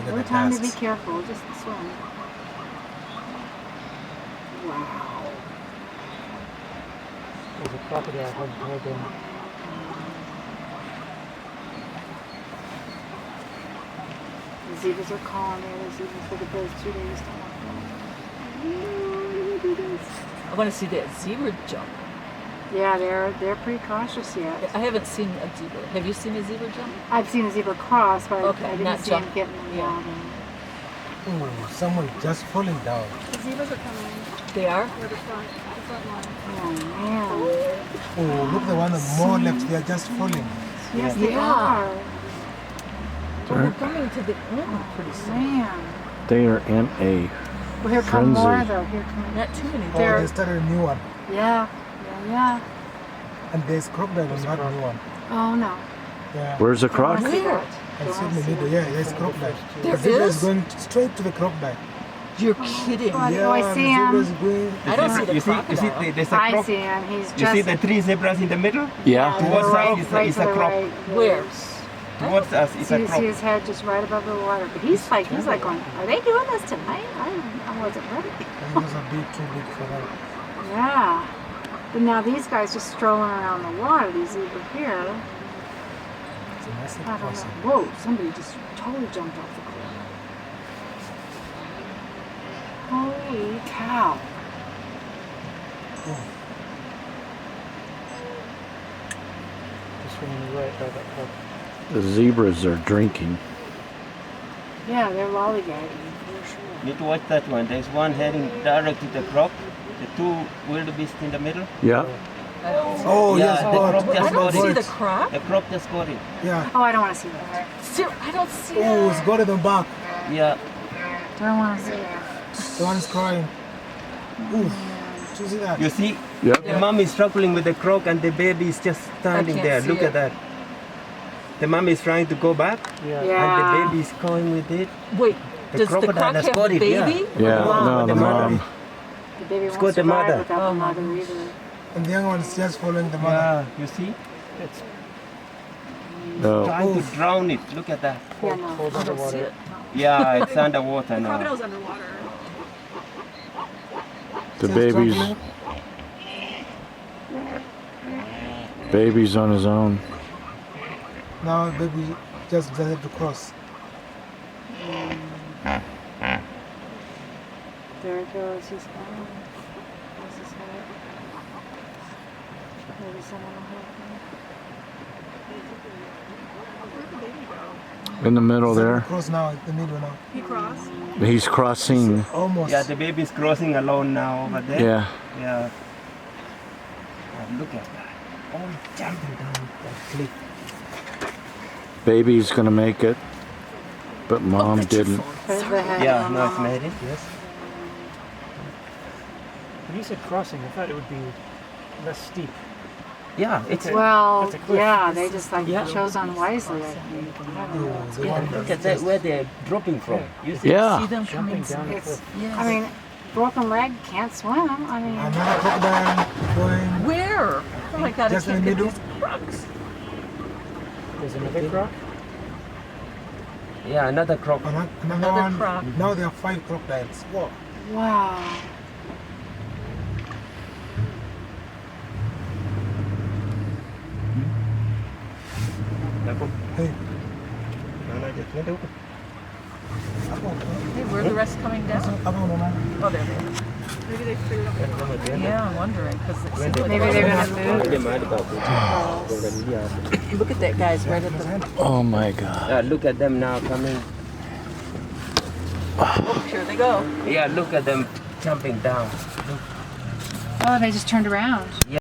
get No the time to be tusks. careful, just swim. Wow. There's a crocodile right there. The zebras are calm there. The zebras for the first 2 days. I want to see that zebra jump. Yeah, they're pretty cautious yet. I haven't seen a zebra. Have you seen a zebra jump? I've seen a zebra cross, but Okay, I didn't not see him jump. getting in the Yeah. water. Oh, someone just falling down. The zebras are coming. They are? Or the front line. Oh man. Oh, look the one more left. They are just falling. Yes, Yeah. they are. Well, they're coming to the end pretty soon. Man. They are in a Well, here come more frenzy. though. Here come. Not too many. Oh, There- they started a new one. Yeah. Yeah. And there's crocodile on that new one. Oh no. Yeah. Where's the Don't wanna croc? see Where? that. I Don't see in wanna the see middle. that. Yeah, there's crocodile. There The zebra is? is going straight to the crocodile. You're kidding. Oh, Yeah, I the see him. zebra is going. I don't see the You see crocodile. there's a I croc. see him. He's You just. see the three zebras in the middle? Yeah. To what they're side right, is right is to a the crop? right. Where? Towards us is See, a see crop. his head just right above the water. But he's like going, are they doing this tonight? I wasn't ready. He was a bit too big for that. Yeah. But now these guys just strolling around the water, these zebra here. It's a massive I don't crossing. know. Whoa, somebody just totally jumped off the cliff. Holy cow. Just swimming right by that croc. The zebras are drinking. Yeah, they're lollygagging for sure. Need to watch that one. There's one heading direct to the crop. The two wildebeest in the middle. Yeah. Oh, Yeah, yes, the God. crop just I don't got see it. the croc. The crop just got it. Yeah. Oh, I don't want to see that. I don't see Oh, it's it. got it on back. Yeah. Don't want to see that. The one is crying. Ooh. Did you see that? You see, Yep. the mom is struggling with the croc and the baby is just standing can't there. see Look it. at that. The mom is trying to go back Yeah. Yeah. and the baby is going with it. Wait, The does the crocodile croc has have got a it, yeah. baby? Yeah. Wow, No, the the mother. mom. The baby It's won't got the survive mother. without Oh, the my mother gosh. either. And the young one is just following the mother. Yeah, you see? It's No. Trying to drown it. Look at that. Yeah, no. cold I don't see underwater. it. Yeah, it's underwater now. Crocodile's underwater. The Still baby's struggling. baby's on his own. Now baby just have to cross. There it goes. He's gone. There's his head. Maybe someone will help him. In the middle there. Cross now, in the middle now. He crossed. He's crossing. Almost. Yeah, the baby is crossing alone now over there. Yeah. Yeah. Oh, look at that. All jumping down that cliff. Baby's gonna make it, but mom didn't. The head Yeah, of no, it's mama. made it. Yes. When you said crossing, I thought it would be less steep. Yeah, it's. Okay. Well, That's a cliff. yeah, they just like Yeah. chose unwisely, I think. I don't know. Oh, the one Look at that, where they're dropping from. You see? Yeah. See them Jumping coming. down the It's, cliff. I mean, broken leg can't swim. I mean, Another crocodile going. Where? Oh my God! Just I in can't the get middle. these crocs. There's another croc. Yeah, another crop. Another one. croc. Now there are 5 crocodiles. Whoa. wow. Hey. Hey, where are the rest coming down? Oh, there they are. Maybe they figured out. Yeah, I'm wondering because it seems like Maybe they're gonna move. Look at that guy's right at the. Oh my God. Look at them now coming. Oh, here they go. Yeah, look at them jumping down. Oh, they just turned around.